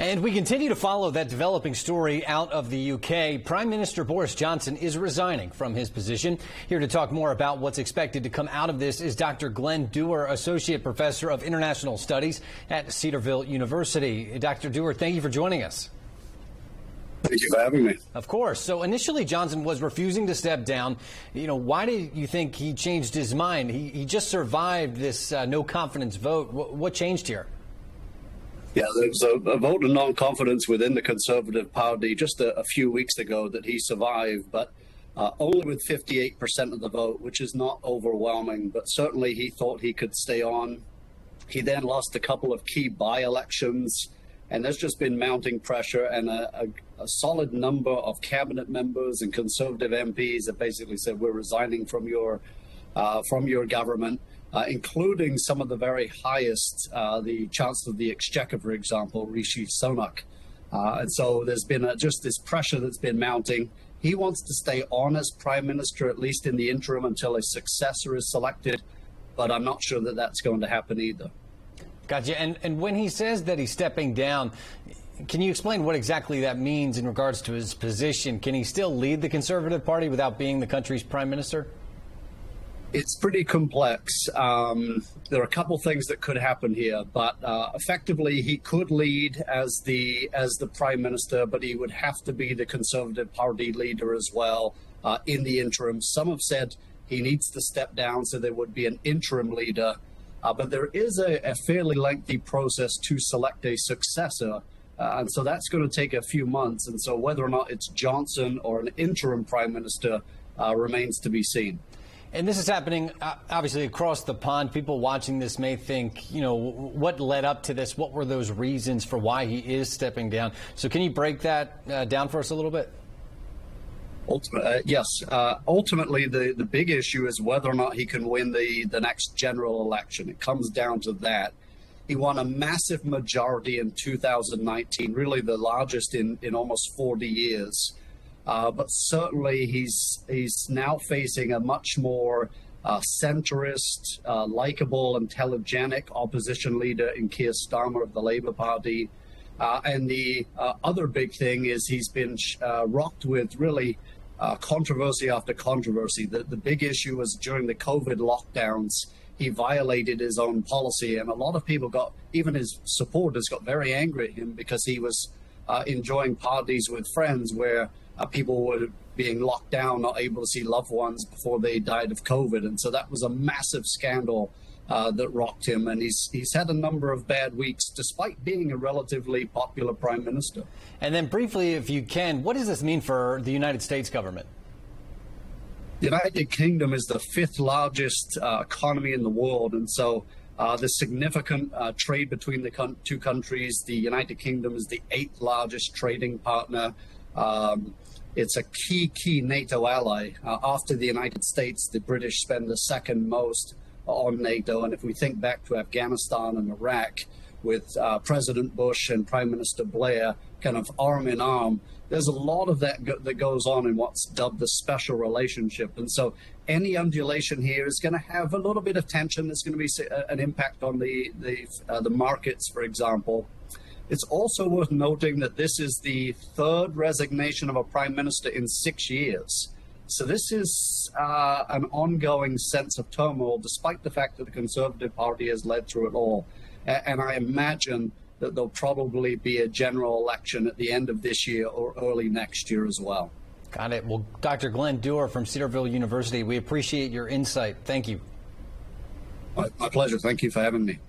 And we continue to follow that developing story out of the UK. Prime Minister Boris Johnson is resigning from his position. Here to talk more about what's expected to come out of this is Dr. Glen Duerr, Associate Professor of International Studies at Cedarville University. Dr. Duerr, thank you for joining us. Thank you for having me. Of course. So initially, Johnson was refusing to step down. Why do you think he changed his mind? He just survived this no confidence vote. What changed here? Yeah, there was a vote of non-confidence within the Conservative Party just a few weeks ago that he survived, but only with 58% of the vote, which is not overwhelming, but certainly he thought he could stay on. He then lost a couple of key by-elections, and there's just been mounting pressure, and a solid number of cabinet members and Conservative MPs have basically said, we're resigning from your government. Including some of the very highest, the Chancellor of the Exchequer, for example, Rishi Sunak. And so there's been just this pressure that's been mounting. He wants to stay on as Prime Minister, at least in the interim, until a successor is selected. But I'm not sure that that's going to happen either. Gotcha. And when he says that he's stepping down, can you explain what exactly that means in regards to his position? Can he still lead the Conservative Party without being the country's Prime Minister? It's pretty complex. There are a couple things that could happen here, but effectively he could lead as the Prime Minister, but he would have to be the Conservative Party leader as well in the interim. Some have said he needs to step down, so there would be an interim leader. But there is a fairly lengthy process to select a successor, and so that's going to take a few months. And so whether or not it's Johnson or an interim Prime Minister remains to be seen. And this is happening, obviously, across the pond. People watching this may think, what led up to this? What were those reasons for why he is stepping down? So can you break that down for us a little bit? Yes. Ultimately, the big issue is whether or not he can win the next general election. It comes down to that. He won a massive majority in 2019, really the largest in almost 40 years. But certainly he's now facing a much more centrist, likable and telegenic opposition leader in Keir Starmer of the Labour Party. And the other big thing is he's been rocked with really controversy after controversy. The big issue was during the COVID lockdowns, he violated his own policy. And a lot of people even his supporters got very angry at him because he was enjoying parties with friends where people were being locked down, not able to see loved ones before they died of COVID. And so that was a massive scandal that rocked him. And he's had a number of bad weeks, despite being a relatively popular Prime Minister. And then briefly, if you can, what does this mean for the United States government? The United Kingdom is the fifth largest economy in the world. And so there's significant trade between the two countries. The United Kingdom is the eighth largest trading partner. It's a key NATO ally. After the United States, the British spend the second most on NATO. And if we think back to Afghanistan and Iraq with President Bush and Prime Minister Blair kind of arm in arm, there's a lot of that that goes on in what's dubbed the special relationship. And so any undulation here is going to have a little bit of tension. There's going to be an impact on the markets, for example. It's also worth noting that this is the third resignation of a prime minister in 6 years. So this is an ongoing sense of turmoil, despite the fact that the Conservative Party has led through it all. And I imagine that there'll probably be a general election at the end of this year or early next year as well. Got it. Well, Dr. Glen Duerr from Cedarville University, we appreciate your insight. Thank you. My pleasure. Thank you for having me.